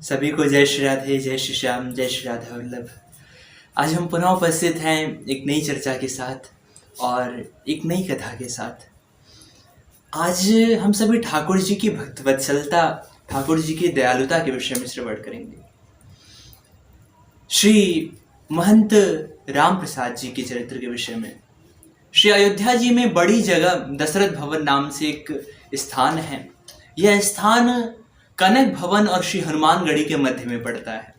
सभी को जय श्री राधे, जय श्री श्याम, जय श्री राधा वल्लभ। आज हम पुनः उपस्थित हैं एक नई चर्चा के साथ और एक नई कथा के साथ। आज हम सभी ठाकुर जी की भक्त वत्सलता, ठाकुर जी की दयालुता के विषय में श्रवण करेंगे। श्री महंत राम प्रसाद जी के चरित्र के विषय में। श्री अयोध्या जी में बड़ी जगह दशरथ भवन नाम से एक स्थान है। यह स्थान कनक भवन और श्री हनुमानगढ़ी के मध्य में पड़ता है।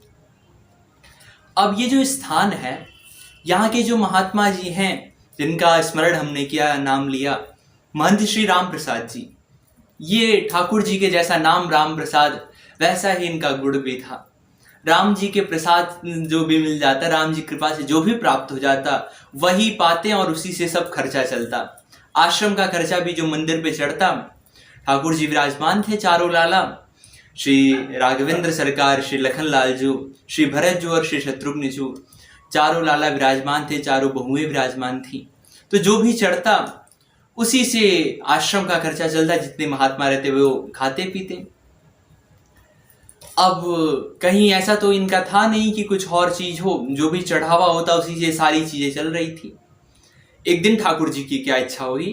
अब ये जो स्थान है, यहाँ के जो महात्मा जी हैं जिनका स्मरण हमने किया, नाम लिया, महंत श्री राम प्रसाद जी, ये ठाकुर जी के जैसा नाम राम प्रसाद, वैसा ही इनका गुण भी था। राम जी के प्रसाद जो भी मिल जाता, राम जी कृपा से जो भी प्राप्त हो जाता, वही पाते और उसी से सब खर्चा चलता। आश्रम का खर्चा भी जो मंदिर पे चढ़ता। ठाकुर जी विराजमान थे चारों लाला, श्री राघवेंद्र सरकार, श्री लखनलाल जू, श्री भरत जू और श्री शत्रुघ्न जू, चारों लाला विराजमान थे, चारों बहुएं विराजमान थी। तो जो भी चढ़ता उसी से आश्रम का खर्चा चलता। जितने महात्मा रहते वो खाते पीते। अब कहीं ऐसा तो इनका था नहीं कि कुछ और चीज हो, जो भी चढ़ावा होता उसी से सारी चीजें चल रही थी। एक दिन ठाकुर जी की क्या इच्छा हुई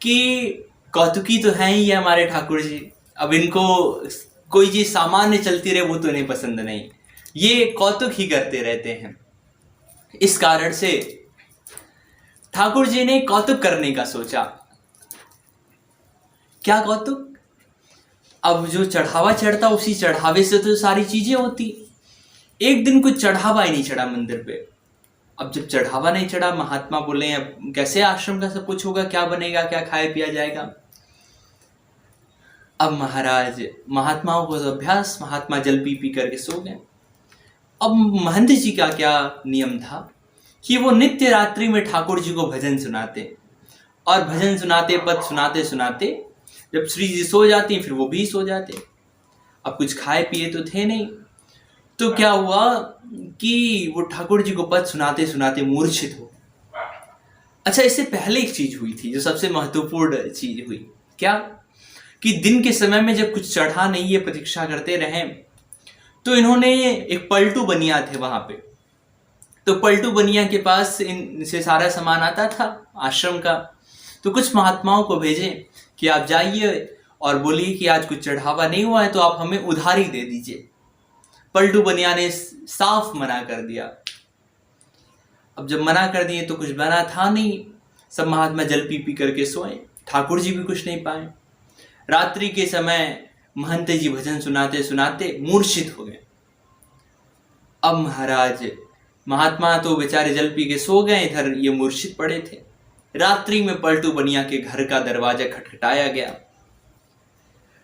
कि कौतुकी तो हैं ही हमारे ठाकुर जी, अब इनको कोई चीज सामान्य चलती रहे वो तो इन्हें पसंद नहीं, ये कौतुक ही करते रहते हैं। इस कारण से ठाकुर जी ने कौतुक करने का सोचा। क्या कौतुक? अब जो चढ़ावा चढ़ता उसी चढ़ावे से तो सारी चीजें होती। एक दिन कुछ चढ़ावा ही नहीं चढ़ा मंदिर पे। अब जब चढ़ावा नहीं चढ़ा, महात्मा बोले अब कैसे आश्रम का सब कुछ होगा, क्या बनेगा, क्या खाया पिया जाएगा। अब महाराज, महात्माओं को तो अभ्यास, महात्मा जल पी पी करके सो गए। अब महंत जी का क्या नियम था कि वो नित्य रात्रि में ठाकुर जी को भजन सुनाते, और भजन सुनाते, पद सुनाते सुनाते जब श्री जी सो जाती फिर वो भी सो जाते। अब कुछ खाए पिए तो थे नहीं, तो क्या हुआ कि वो ठाकुर जी को पद सुनाते सुनाते मूर्छित हो। अच्छा, इससे पहले एक चीज हुई थी जो सबसे महत्वपूर्ण चीज हुई। क्या कि दिन के समय में जब कुछ चढ़ा नहीं, ये प्रतीक्षा करते रहे, तो इन्होंने एक पलटू बनिया थे वहां पे, तो पलटू बनिया के पास इनसे सारा सामान आता था आश्रम का। तो कुछ महात्माओं को भेजे कि आप जाइए और बोलिए कि आज कुछ चढ़ावा नहीं हुआ है तो आप हमें उधारी दे दीजिए। पलटू बनिया ने साफ मना कर दिया। अब जब मना कर दिए तो कुछ बना था नहीं। सब महात्मा जल पी पी करके सोए, ठाकुर जी भी कुछ नहीं पाए। रात्रि के समय महंत जी भजन सुनाते सुनाते मूर्छित हो गए। अब महाराज, महात्मा तो बेचारे जल पी के सो गए, इधर ये मूर्छित पड़े थे। रात्रि में पलटू बनिया के घर का दरवाजा खटखटाया गया।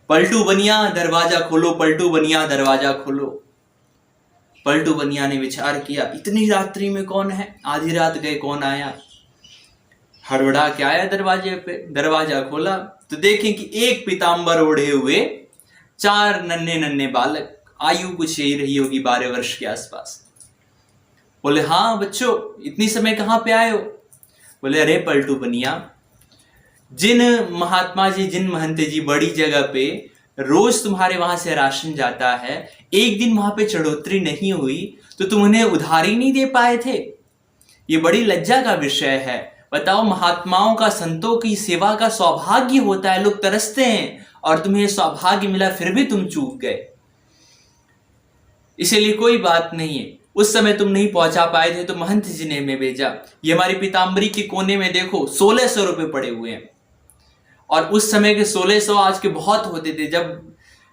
पलटू बनिया दरवाजा खोलो, पलटू बनिया दरवाजा खोलो। पलटू बनिया ने विचार किया, इतनी रात्रि में कौन है, आधी रात गए कौन आया। हड़बड़ा के आया दरवाजे पे, दरवाजा खोला तो देखें कि एक पीताम्बर ओढ़े हुए 4 नन्हे नन्हे बालक, आयु कुछ यही रही होगी 12 वर्ष के आसपास। बोले हाँ बच्चों, इतनी समय कहाँ पे आए हो? बोले अरे पलटू बनिया, जिन महात्मा जी, जिन महंत जी बड़ी जगह पे रोज तुम्हारे वहां से राशन जाता है, एक दिन वहां पे चढ़ोतरी नहीं हुई तो तुम उन्हें उधारी नहीं दे पाए थे। ये बड़ी लज्जा का विषय है। बताओ, महात्माओं का, संतों की सेवा का सौभाग्य होता है, लोग तरसते हैं, और तुम्हें सौभाग्य मिला फिर भी तुम चूक गए। इसीलिए कोई बात नहीं है, उस समय तुम नहीं पहुंचा पाए थे तो महंत जी ने हमें भेजा। ये हमारी पीताम्बरी के कोने में देखो 1600 रुपए पड़े हुए हैं। और उस समय के 1600 आज के बहुत होते थे।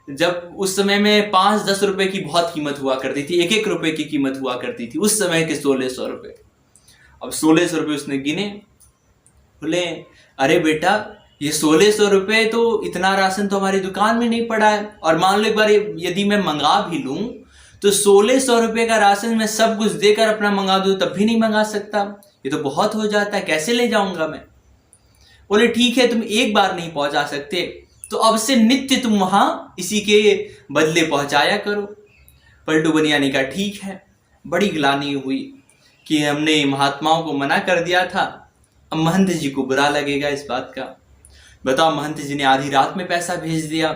जब उस समय में 5-10 रुपए की बहुत कीमत हुआ करती थी, 1-1 रुपए की कीमत हुआ करती थी उस समय के 1600 रुपए। अब 1600 रुपए उसने गिने। बोले अरे बेटा, ये 1600 रुपए तो, इतना राशन तो हमारी दुकान में नहीं पड़ा है, और मान लो एक बार यदि मैं मंगा भी लूं तो 1600 रुपए का राशन मैं सब कुछ देकर अपना मंगा दूं तब भी नहीं मंगा सकता। ये तो बहुत हो जाता है, कैसे ले जाऊंगा मैं। बोले ठीक है, तुम एक बार नहीं पहुंचा सकते तो अब से नित्य तुम वहां इसी के बदले पहुंचाया करो। पलटू बनिया ने कहा ठीक है। बड़ी ग्लानि हुई कि हमने महात्माओं को मना कर दिया था, अब महंत जी को बुरा लगेगा इस बात का। बताओ, महंत जी ने आधी रात में पैसा भेज दिया।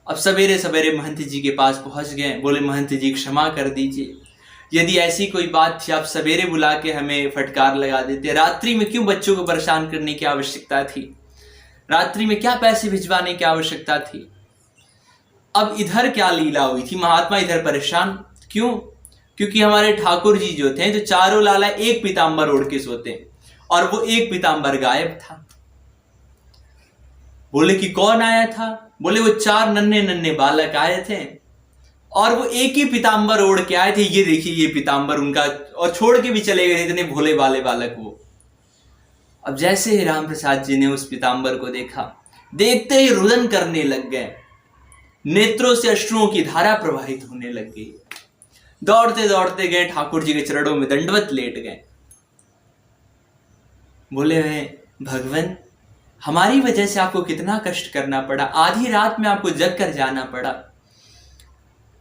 अब सवेरे सवेरे महंत जी के पास पहुंच गए, बोले महंत जी क्षमा कर दीजिए, यदि ऐसी कोई बात थी आप सवेरे बुला के हमें फटकार लगा देते, रात्रि में क्यों बच्चों को परेशान करने की आवश्यकता थी, रात्रि में क्या पैसे भिजवाने की आवश्यकता थी। अब इधर क्या लीला हुई थी, महात्मा इधर परेशान क्यों, क्योंकि हमारे ठाकुर जी जो थे तो चारों लाला एक पीताम्बर ओढ़ के सोते और वो एक पीताम्बर गायब था। बोले कि कौन आया था, बोले वो 4 नन्हे नन्हे बालक आए थे और वो एक ही पीताम्बर ओढ़ के आए थे, ये देखिए ये पीताम्बर उनका, और छोड़ के भी चले गए, इतने भोले भाले बालक वो। अब जैसे ही राम प्रसाद जी ने उस पीताम्बर को देखा, देखते ही रुदन करने लग गए, नेत्रों से अश्रुओं की धारा प्रवाहित होने लग गई। दौड़ते दौड़ते गए ठाकुर जी के चरणों में दंडवत लेट गए, बोले भगवान हमारी वजह से आपको कितना कष्ट करना पड़ा, आधी रात में आपको जग कर जाना पड़ा।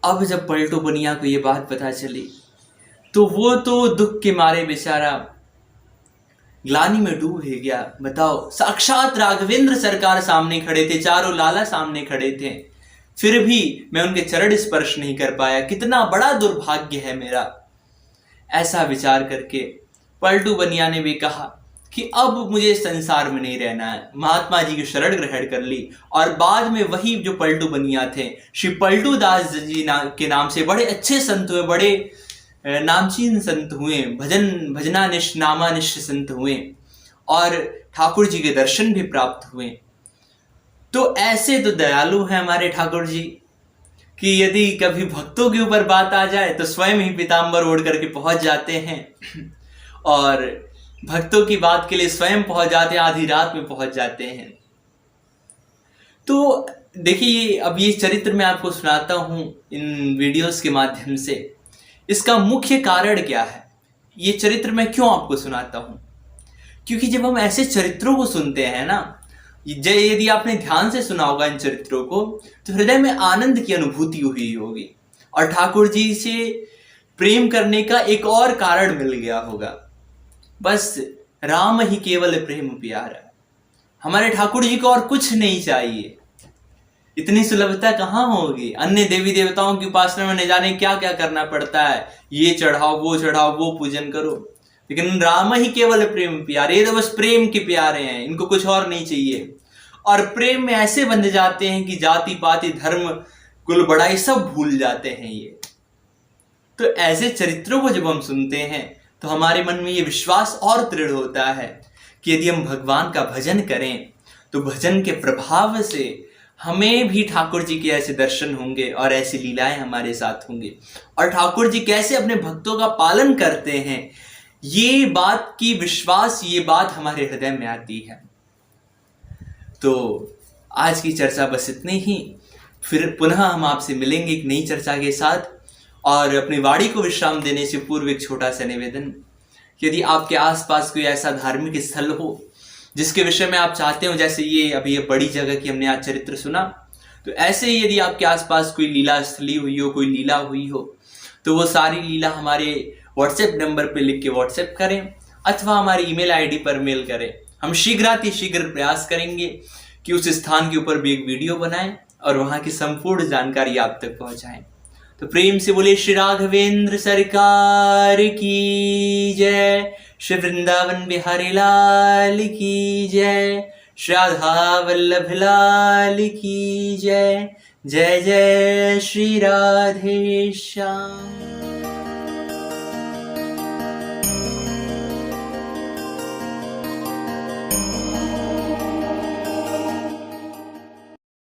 अब जब पलटू बनिया को ये बात पता चली तो वो तो दुख के मारे बेचारा ग्लानि में डूब ही गया। बताओ, साक्षात राघवेंद्र सरकार सामने खड़े थे, चारों लाला सामने खड़े थे, फिर भी मैं उनके चरण स्पर्श नहीं कर पाया, कितना बड़ा दुर्भाग्य है मेरा। ऐसा विचार करके पलटू बनिया ने भी कहा कि अब मुझे संसार में नहीं रहना है, महात्मा जी की शरण ग्रहण कर ली। और बाद में वही जो पलटू बनिया थे, श्री पलटू दास जी के नाम से बड़े अच्छे संत हुए, बड़े नामचीन संत हुए, भजनानिष्ठ नामानिष्ठ संत हुए और ठाकुर जी के दर्शन भी प्राप्त हुए। तो ऐसे तो दयालु हैं हमारे ठाकुर जी कि यदि कभी भक्तों के ऊपर बात आ जाए तो स्वयं ही पीताम्बर ओढ़ करके पहुंच जाते हैं और भक्तों की बात के लिए स्वयं पहुंच जाते हैं, आधी रात में पहुंच जाते हैं। तो देखिए, अब ये चरित्र मैं आपको सुनाता हूं इन वीडियोस के माध्यम से। इसका मुख्य कारण क्या है, ये चरित्र मैं क्यों आपको सुनाता हूं, क्योंकि जब हम ऐसे चरित्रों को सुनते हैं ना, यदि आपने ध्यान से सुना होगा इन चरित्रों को, तो हृदय में आनंद की अनुभूति हुई होगी और ठाकुर जी से प्रेम करने का एक और कारण मिल गया होगा। बस राम ही केवल प्रेम प्यारा, हमारे ठाकुर जी को और कुछ नहीं चाहिए। इतनी सुलभता कहाँ होगी, अन्य देवी देवताओं की उपासना में न जाने क्या क्या करना पड़ता है, ये चढ़ाओ वो पूजन करो, लेकिन राम ही केवल प्रेम प्यारे, ये तो बस प्रेम के प्यारे हैं, इनको कुछ और नहीं चाहिए। और प्रेम में ऐसे बंध जाते हैं कि जाति पाति धर्म कुल बड़ाई सब भूल जाते हैं ये। तो ऐसे चरित्रों को जब हम सुनते हैं तो हमारे मन में ये विश्वास और दृढ़ होता है कि यदि हम भगवान का भजन करें तो भजन के प्रभाव से हमें भी ठाकुर जी के ऐसे दर्शन होंगे और ऐसी लीलाएं हमारे साथ होंगी। और ठाकुर जी कैसे अपने भक्तों का पालन करते हैं, ये बात की विश्वास, ये बात हमारे हृदय में आती है। तो आज की चर्चा बस इतनी ही, फिर पुनः हम आपसे मिलेंगे एक नई चर्चा के साथ। और अपनी वाणी को विश्राम देने से पूर्व एक छोटा सा निवेदन, यदि आपके आसपास कोई ऐसा धार्मिक स्थल हो जिसके विषय में आप चाहते हो, जैसे ये अभी ये बड़ी जगह की हमने आज चरित्र सुना, तो ऐसे ही यदि आपके आसपास कोई लीला स्थली हुई हो, कोई लीला हुई हो, तो वो सारी लीला हमारे व्हाट्सएप नंबर पे लिख के व्हाट्सएप करें अथवा हमारी ईमेल आईडी पर मेल करें। हम शीघ्र प्रयास करेंगे कि उस स्थान के ऊपर भी एक वीडियो बनाएं और वहाँ की संपूर्ण जानकारी आप तक पहुँचाएं। तो प्रेम से बोले श्री राघवेंद्र सरकार की जय, श्री वृंदावन बिहारी लाल की जय, श्री राधा वल्लभ लाल की जय। जय जय श्री राधे श्याम।